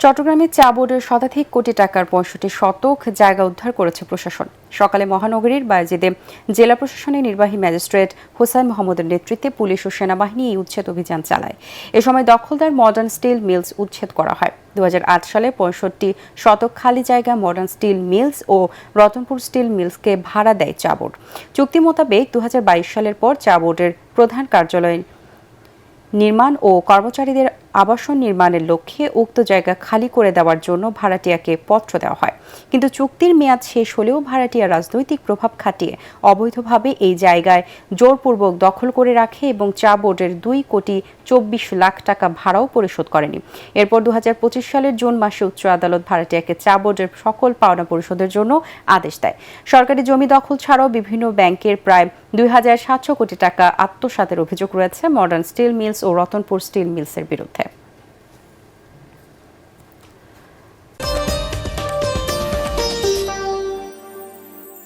চট্টগ্রামে চা বোর্ডের শতাধিক কোটি টাকার ৬৫ শতক জায়গা উদ্ধার করেছে প্রশাসন। সকালে মহানগরীর বায়েজিদে জেলা প্রশাসনের নির্বাহী ম্যাজিস্ট্রেট হোসাইন মোহাম্মদের নেতৃত্বে পুলিশ ও সেনাবাহিনী এই উচ্ছেদ অভিযান চালায়। এ সময় দখলদার মডার্ন স্টিল মিলস উচ্ছেদ করা হয়। ২০০৮ সালে ৬৫ শতক খালি জায়গা মডার্ন স্টিল মিলস ও রতনপুর স্টিল মিলসকে ভাড়া দেয় চা বোর্ড। চুক্তি মোতাবেক ২০২২ সালের পর চা বোর্ডের প্রধান কার্যালয় নির্মাণ ও কর্মচারীদের আবাসন নির্মাণের লক্ষ্যে উক্ত জায়গা খালি করে দেওয়ার জন্য ভাড়াটিয়াকে পত্র দেওয়া হয়। কিন্তু চুক্তির মেয়াদ শেষ হলেও ভাড়াটিয়া রাজনৈতিক প্রভাব খাটিয়ে অবৈধভাবে এই জায়গায় জোরপূর্বক দখল করে রাখে এবং চা বোর্ডের ২,২৪,০০,০০০ টাকা ভাড়াও পরিশোধ করেনি। এরপর ২০২৫ সালের জুন মাসে উচ্চ আদালত ভাড়াটিয়াকে চা বোর্ডের সকল পাওনা পরিশোধের জন্য আদেশ দেয়। সরকারি জমি দখল ছাড়াও বিভিন্ন ব্যাংকের প্রায় ২,৭০০ কোটি টাকা আত্মসাতের অভিযোগ রয়েছে মডার্ন স্টিল মিলস ও রতনপুর স্টিল মিলসের বিরুদ্ধে।